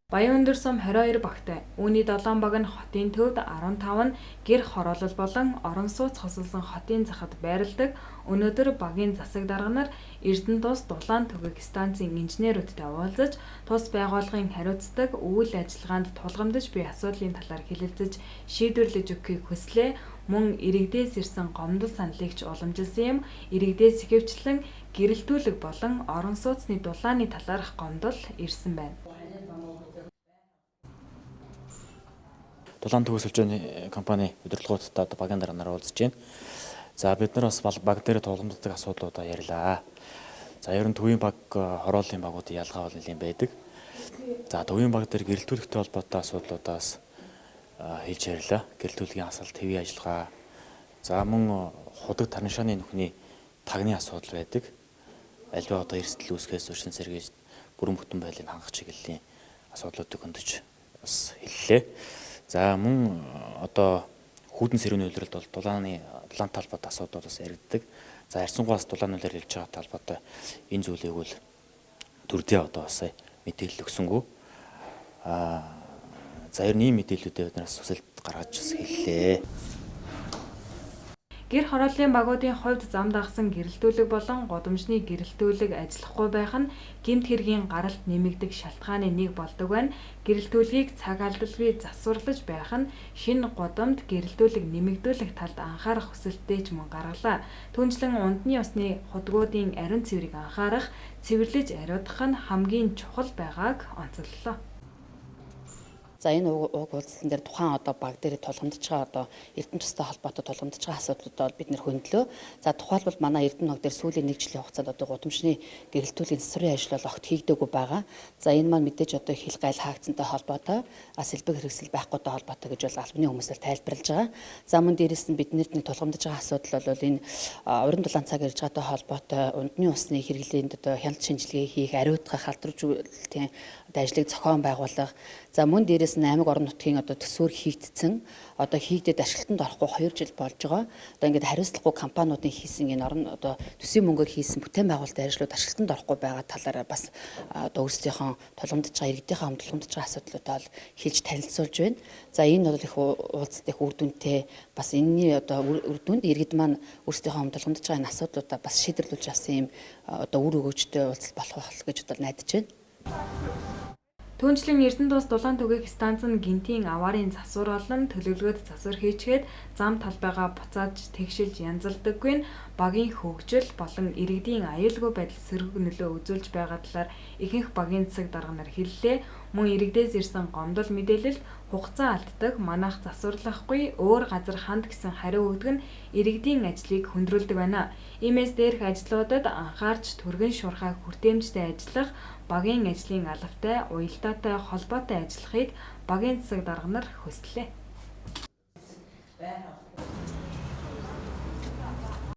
Баян өндөр сум 22 багтай. Үүний 7 баг нь хотын төвд, 15 нь гэр хороолол болон орон сууц хосолсон хотын захад байрладаг. Өнөөдөр багийн засаг дарга нар Эрдэнэ тус дулаан түгээх станцын инженеруудтай уулзаж, тус байгууллагын хариуцдаг үйл ажиллагаанд тулгамдж буй асуудлын талаар хэлэлцэж, шийдвэрлэж өгөхийг хүслээ. Мөн иргэдээс ирсэн гомдол саналыг ч уламжилсан юм. Иргэдээс ихэвчлэн гэрэлтүүлэг болон орон сууцны дулааны талаарх гомдол ирсэн байна. Дулаан төгсөлжөөний компани удирдлагуудтай багийн дарга нар уулзж байна. За бид нар бас баг дээр тулгамддаг асуудлуудаа ярьлаа. За ер нь төвийн баг, хорооллын багуудын ялгаа бол нэлийн байдаг. За төвийн баг дээр гэрэлтүүлэгтэй холбоотой асуудлуудаас хэлж ярьлаа. Гэрэлтүүлгийн асал, твийн ажиллагаа. За мөн худаг тараншааны нүхний тагны асуудал байдаг. Альва одоо эрсдэл үүсгээс өршин сэргээж бүрэн бүтэн байдлыг хангах чиглэлийн асуудлуудыг хөндөж бас хэллээ. За мөн одоо хүүдэн сэрүүний үйлрэлд бол дулаантай холбоотой асуудлууд бас яригддаг. За харьцангуйас дулааны үйлрэл хэлж байгаа талбартай энэ зүйлийг бол төрдөө одоо бас мэдээлэл өгсөнгөө. За ер нь ийм мэдээллүүдээ биднээс төсөлд гаргаж хэллээ. Гэр хорооллын багуудын хувьд зам дагсан гэрэлтүүлэг болон гудамжны гэрэлтүүлэг ажиллахгүй байх нь гэмт хэргийн гаралт нэмэгдэх шалтгааны нэг болдог байна. Гэрэлтүүлгийг цаг алдалгүй засварлаж байх нь шинэ гудамд гэрэлтүүлэг нэмэгдүүлэх талд анхаарах хүсэлттэй ч мөн гаргалаа. Түүнчлэн унтны усны худгуудын ариун цэврийг анхаарах, цэвэрлэж ариутгах нь хамгийн чухал байгааг онцоллоо. За энэ уг уулзалтын дээр тухайн одоо баг дээр тулгамдж байгаа одоо Эрдэнэ тустай холбоотой тулгамдж байгаа асуудлуудаа бол бид нэр хөндлөө. За тухайлбал манай Эрдэнэ баг дээр сүүлийн 1 жилийн хугацаанд одоо гудамжны гэрэлтүүлгийн засварын ажил бол огт хийгдээгүй байгаа. За энэ маань мэдээж одоо хил гайл хаагдсантай холбоотой, сэлбэг хэрэгсэл байхгүйтэй холбоотой гэж бол албаны хүмүүсээр тайлбарлаж байгаа. За мөн дээрэс нь биднэрт нэг тулгамдж байгаа асуудал бол энэ уран дулаан цаг ирж байгаатай холбоотой унтны усны хэрэглээнд одоо хяналт шинжилгээ хийх, ариутгах, халдваржуулалтын ажлыг зохион байгуулах. За мөн дээрээс нь аймаг орон нутгийн одоо төсвөр хийгдсэн, одоо хийгдээд ашиглалтанд орохгүй 2 жил болж байгаа. Одоо ингээд хариуцлагагүй компаниудын хийсэн энэ орон одоо төсвийн мөнгөөр хийсэн бүтээн байгуулалтын ажлууд ашиглалтанд орохгүй байгаа талаараа бас одоо өөрсдийнхөө тулгамдж байгаа иргэдийнхээ хамтлагмдж байгаа асуудлуудаа бол хэлж танилцуулж байна. За энэ бол их уулзалт их үр дүнтэй, бас энэний одоо үр дүнд иргэд маань өөрсдийнхөө хамтлагмдж байгаа энэ асуудлуудаа бас шийдвэрлэж авсан юм одоо үр өгөөжтэй уулзалт болох гэж бодол найдаж байна. Түүнчлэн Эрдэнэ тус дулаан түгээх станц нь гинтийн аваарын засвар болон төлөвлөгөөд засвар хийчгээд зам талбайгаа буцааж тэгшилж янзалдаггүй нь багийн хөгжил болон иргэдийн аюулгүй байдал сөрөг нөлөө үзүүлж байгаа талаар ихэнх багийн засаг дарга нар хэллээ. Мөн иргэдээс ирсэн гомдол мэдээлэлд хугацаа алддаг, манайх засварлахгүй, өөр газар ханд гэсэн хариу өгдөг нь иргэдийн ажлыг хөндрүүлдэг байна. Иймээс дээрх ажлуудад анхаарч түргэн шуурхай хүртээмжтэй ажиллах, багийн ажлын алавтай, уялдаатай холбоотой ажиллахыг багийн засаг дарга нар хүслээ.